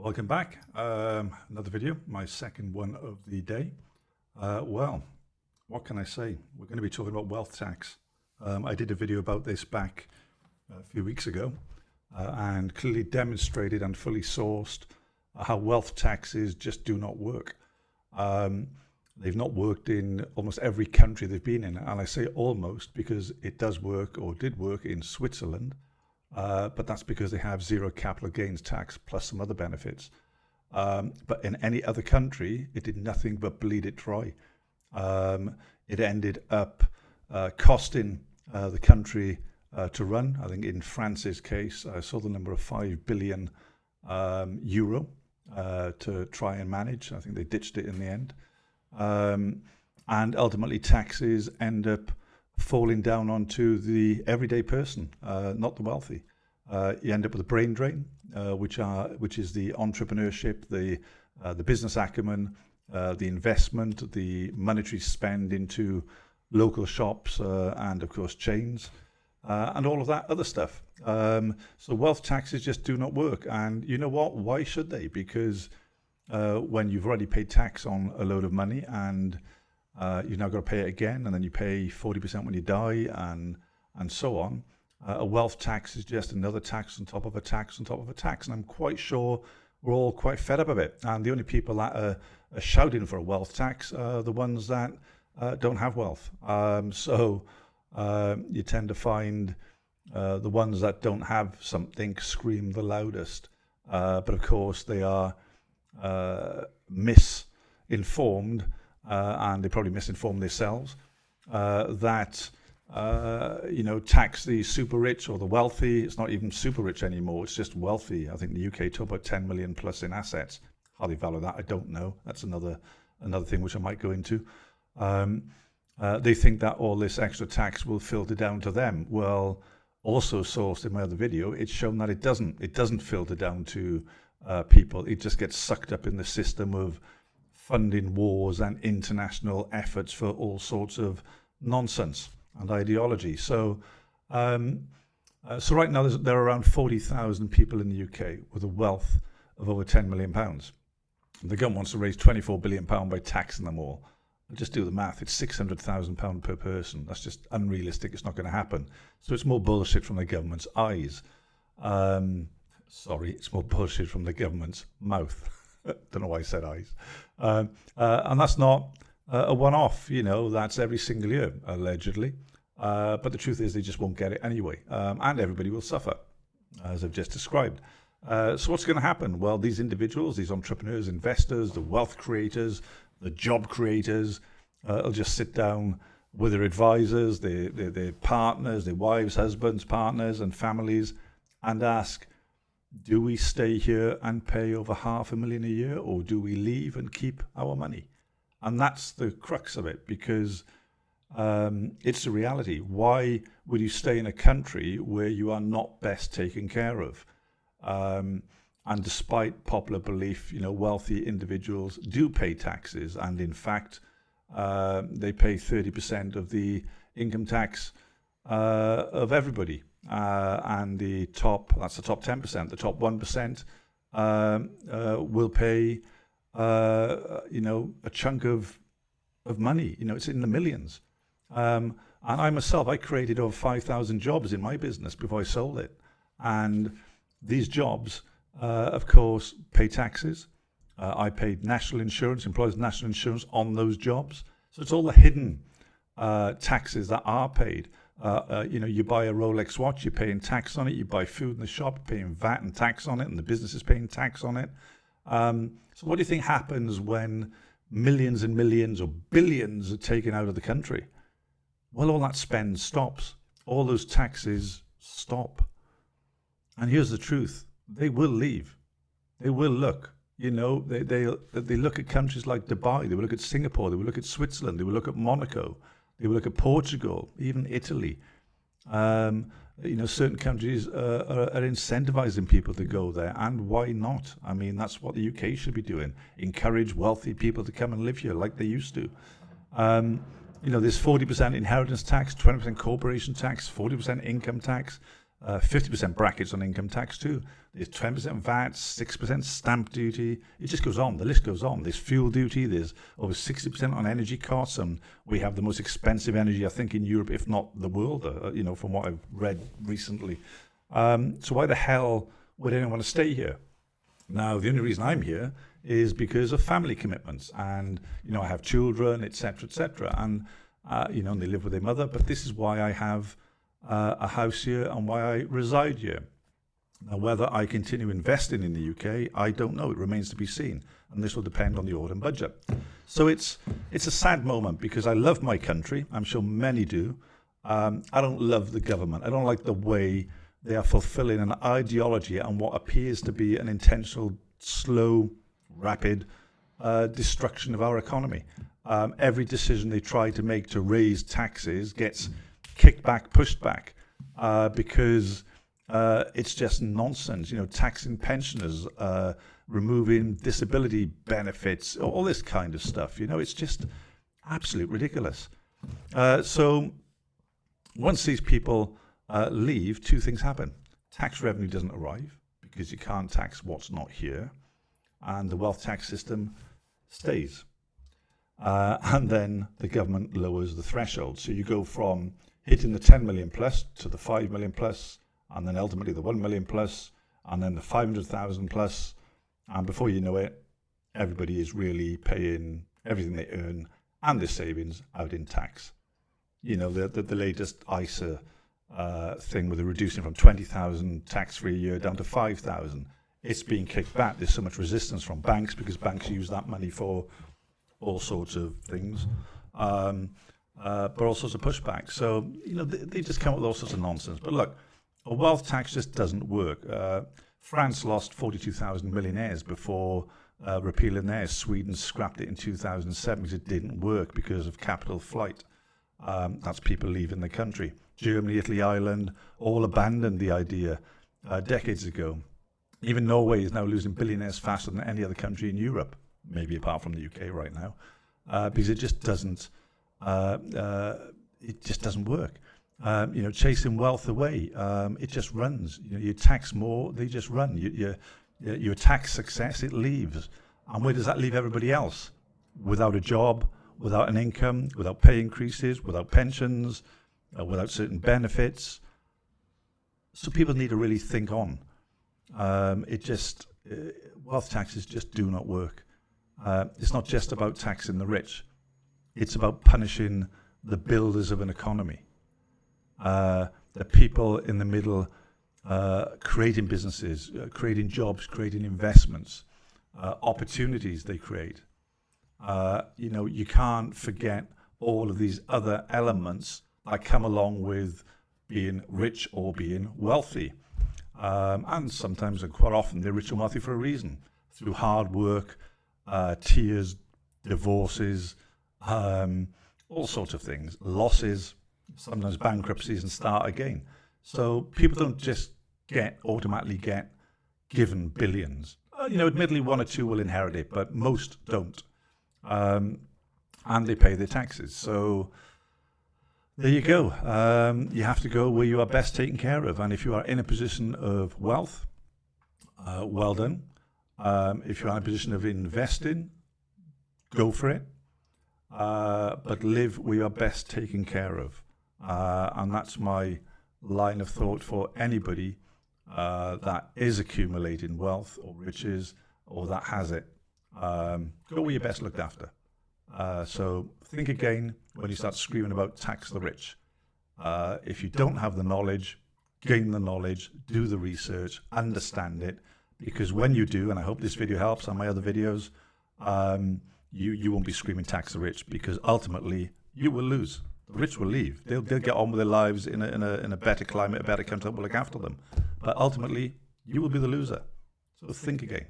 Welcome back. Another video, my second one of the day. Well, what can I say? We're going to be talking about wealth tax. I did a video about this back a few weeks ago and clearly demonstrated and fully sourced how wealth taxes just do not work. They've not worked in almost every country they've been in. And I say almost because it does work or did work in Switzerland. But that's because they have zero capital gains tax plus some other benefits. But in any other country, it did nothing but bleed it dry. It ended up costing the country to run. I think in France's case, I saw the number of 5 billion euro to try and manage. I think they ditched it in the end. And ultimately, taxes end up falling down onto the everyday person, not the wealthy. You end up with a brain drain, which is the entrepreneurship, the business acumen, the investment, the monetary spend into local shops and of course chains, and all of that other stuff. So wealth taxes just do not work. And you know what? Why should they? Because when you've already paid tax on a load of money and you've now got to pay it again, and then you pay 40% when you die, and so on. A wealth tax is just another tax on top of a tax on top of a tax, and I'm quite sure we're all quite fed up of it. And the only people that are shouting for a wealth tax are the ones that don't have wealth. So you tend to find the ones that don't have something scream the loudest. But of course, they are misinformed. And they probably misinform themselves that tax the super rich or the wealthy. It's not even super rich anymore, it's just wealthy. I think the UK talk about 10 million plus in assets. How they value that, I don't know. That's another thing which I might go into. They think that all this extra tax will filter down to them. Well, also sourced in my other video, it's shown that it doesn't filter down to people. It just gets sucked up in the system of funding wars and international efforts for all sorts of nonsense and ideology. So right now there are around 40,000 people in the UK with a wealth of over £10 million. The government wants to raise £24 billion by taxing them all. Just do the math. It's £600,000 per person. That's just unrealistic. It's not going to happen. So it's more bullshit from the government's eyes. It's more bullshit from the government's mouth. Don't know why I said eyes. And that's not a one-off, that's every single year, allegedly. But the truth is they just won't get it anyway. And everybody will suffer, as I've just described. So what's going to happen? Well, these individuals, these entrepreneurs, investors, the wealth creators, the job creators, will just sit down with their advisors, their partners, their wives, husbands, partners, and families, and ask, do we stay here and pay over $500,000 a year, or do we leave and keep our money? And that's the crux of it, because it's the reality. Why would you stay in a country where you are not best taken care of? And despite popular belief, wealthy individuals do pay taxes, and in fact, they pay 30% of the income tax of everybody. And that's the top 10%. The top 1% will pay, a chunk of money. It's in the millions. And I created over 5,000 jobs in my business before I sold it. And these jobs, of course, pay taxes. I paid national insurance, employers' national insurance on those jobs. So it's all the hidden taxes that are paid. You buy a Rolex watch, you're paying tax on it. You buy food in the shop, you're paying VAT and tax on it, and the business is paying tax on it. So what do you think happens when millions and millions or billions are taken out of the country? Well, all that spend stops. All those taxes stop. And here's the truth. They will leave. They will look. They look at countries like Dubai. They will look at Singapore. They will look at Switzerland. They will look at Monaco. They will look at Portugal, even Italy. Certain countries are incentivizing people to go there, and why not? I mean, that's what the UK should be doing. Encourage wealthy people to come and live here like they used to. There's 40% inheritance tax, 20% corporation tax, 40% income tax. 50% brackets on income tax too. There's 10% VAT, 6% stamp duty. It just goes on. The list goes on. There's fuel duty. There's over 60% on energy costs, and we have the most expensive energy, I think, in Europe, if not the world. From what I've read recently. So why the hell would anyone want to stay here? Now, the only reason I'm here is because of family commitments, and I have children, etc., and they live with their mother. But this is why I have a house here and why I reside here. Now, whether I continue investing in the UK, I don't know. It remains to be seen, and this will depend on the autumn budget. So it's a sad moment because I love my country. I'm sure many do. I don't love the government. I don't like the way they are fulfilling an ideology and what appears to be an intentional, slow, rapid destruction of our economy. Every decision they try to make to raise taxes gets kicked back, pushed back, because it's just nonsense. Taxing pensioners, removing disability benefits, all this kind of stuff. It's just absolute ridiculous. So once these people leave, two things happen. Tax revenue doesn't arrive because you can't tax what's not here, and the wealth tax system stays. And then the government lowers the threshold. So you go from hitting the 10 million plus to the 5 million plus, and then ultimately the 1 million plus, and then the 500,000 plus. And before you know it, everybody is really paying everything they earn and their savings out in tax. The latest ISA thing with the reducing from 20,000 tax-free a year down to 5,000. It's being kicked back. There's so much resistance from banks because banks use that money for all sorts of things, but all sorts of pushback. So, they just come up with all sorts of nonsense. But look, a wealth tax just doesn't work. France lost 42,000 millionaires before repealing theirs. Sweden scrapped it in 2007 because it didn't work because of capital flight. That's people leaving the country. Germany, Italy, Ireland all abandoned the idea decades ago. Even Norway is now losing billionaires faster than any other country in Europe, maybe apart from the UK right now, because it just doesn't work. Chasing wealth away, it just runs. You tax more, they just run. You tax success, it leaves. And where does that leave everybody else? Without a job, without an income, without pay increases, without pensions, without certain benefits. So people need to really think on. Wealth taxes just do not work. It's not just about taxing the rich. It's about punishing the builders of an economy. The people in the middle creating businesses, creating jobs, creating investments, opportunities they create. You can't forget all of these other elements that come along with being rich or being wealthy. And sometimes, and quite often, they're rich and wealthy for a reason. Through hard work, tears, divorces, all sorts of things, losses, sometimes bankruptcies, and start again. So people don't just automatically get given billions. Admittedly, one or two will inherit it, but most don't. And they pay their taxes. So there you go. You have to go where you are best taken care of. And if you are in a position of wealth, well done. If you're in a position of investing, go for it. But live where you are best taken care of. And that's my line of thought for anybody that is accumulating wealth or riches or that has it. Go where you're best looked after. So think again when you start screaming about tax the rich. If you don't have the knowledge, gain the knowledge, do the research, understand it, because when you do, and I hope this video helps and my other videos, you won't be screaming tax the rich, because ultimately you will lose. The rich will leave. They'll get on with their lives in a better climate, a better country that will look after them. But ultimately, you will be the loser. So think again.